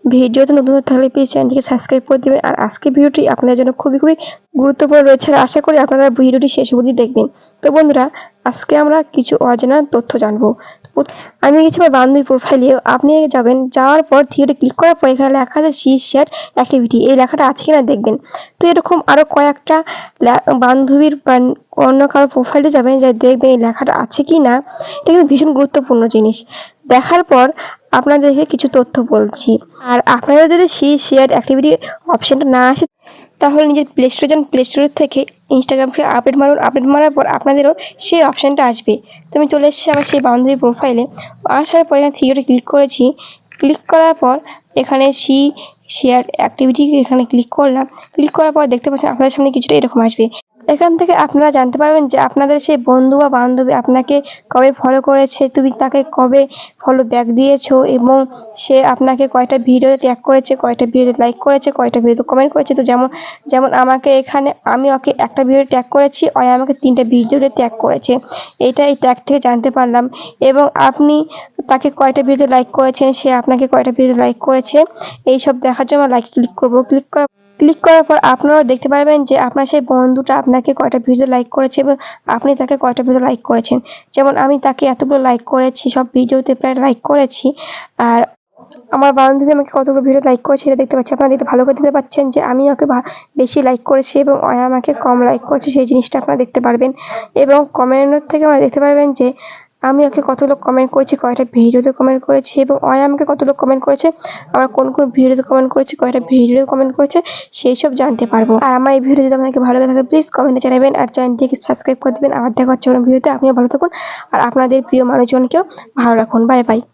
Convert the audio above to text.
ভিডিওতে নতুন থাকলে প্লিজ চ্যানেলটিকে সাবস্ক্রাইব করে দেবেন। আর আজকের ভিডিওটি আপনাদের জন্য খুবই গুরুত্বপূর্ণ রয়েছে, আর আশা করি আপনারা ভিডিওটি শেষ অবধি দেখবেন। তো বন্ধুরা, আজকে আমরা কিছু অজানা তথ্য জানবো। আমি গেছি আমার বান্ধবীর প্রোফাইলে, আপনি যাবেন, যাওয়ার পর থিয়েটারে ক্লিক করার পর এখানে লেখা আছে শি শেয়ার অ্যাক্টিভিটি, এই লেখাটা আছে কিনা দেখবেন। তো এরকম আরো কয়েকটা বান্ধবীর অন্য কারো প্রোফাইলে যাবেন, যা দেখবেন এই লেখাটা আছে কি না। এটা কিন্তু ভীষণ গুরুত্বপূর্ণ জিনিস। দেখার পর আপনাদেরকে কিছু তথ্য বলছি। আর আপনারা যদি শেয়ার অ্যাক্টিভিটি অপশনটা না আসে, তাহলে নিজের প্লে স্টোরে যান, প্লে স্টোর থেকে ইনস্টাগ্রামকে আপডেট মারুন, আপডেট মারার পর আপনাদেরও সেই অপশানটা আসবে। তো আমি চলে এসেছি আমার সেই বান্ধবী প্রোফাইলে। আসার পর এখানে থিয়েটারে ক্লিক করেছি। ক্লিক করার পর এখানে শেয়ার অ্যাক্টিভিটি এখানে ক্লিক করলাম। ক্লিক করার পর দেখতে পাচ্ছেন আপনাদের সামনে কিছুটা এরকম আসবে। এখান থেকে আপনারা জানতে পারবেন যে আপনাদের সেই বন্ধু বা বান্ধবী আপনাকে কবে ফলো করেছে, তুমি তাকে কবে ফলো ব্যাক দিয়েছো, এবং সে আপনাকে কয়টা ভিডিওতে ট্যাগ করেছে, কয়টা ভিডিওতে লাইক করেছে, কয়টা ভিডিওতে কমেন্ট করেছে। তো যেমন আমাকে এখানে, আমি ওকে একটা ভিডিও ট্যাগ করেছি, ও আমাকে 3টা ভিডিওতে ট্যাগ করেছে। এটা এই ট্যাগ থেকে জানতে পারলাম। এবং আপনি তাকে কয়টা ভিডিও লাইক করেছেন, সে আপনাকে কয়টা ভিডিও লাইক করেছে, এইসব দেখার জন্য লাইক ক্লিক করবো। ক্লিক করার পর আপনারাও দেখতে পারবেন যে আপনার সেই বন্ধুটা আপনাকে কয়টা ভিডিও লাইক করেছে এবং আপনি তাকে কয়টা ভিডিও লাইক করেছেন। যেমন আমি তাকে এতগুলো লাইক করেছি, সব ভিডিওতে প্রায় লাইক করেছি। আর আমার বান্ধবী আমাকে কতগুলো ভিডিও লাইক করেছে সেটা দেখতে পাচ্ছি। আপনারা দেখতে ভালো করে দেখতে পাচ্ছেন যে আমি ওকে বেশি লাইক করেছি এবং ও আমাকে কম লাইক করেছে, সেই জিনিসটা আপনারা দেখতে পারবেন। এবং কমেন্টের থেকে আপনারা দেখতে পারবেন যে আমি ওকে কতগুলো কমেন্ট করেছি, কয়টা ভিডিওতে কমেন্ট করেছি, এবং ও আমাকে কতগুলো কমেন্ট করেছে, আমার কোন ভিডিওতে কমেন্ট করেছি, কয়টা ভিডিওতে কমেন্ট করেছে, সেই সব জানতে পারবো। আর আমার এই ভিডিও যদি আপনাকে ভালো লাগে প্লিজ কমেন্টে জানাবেন, আর চ্যানেলটিকে সাবস্ক্রাইব করে দেবেন। আবার দেখা হচ্ছে অন্য ভিডিওতে। আপনিও ভালো থাকুন আর আপনাদের প্রিয় মানুষজনকেও ভালো রাখুন। Bye bye.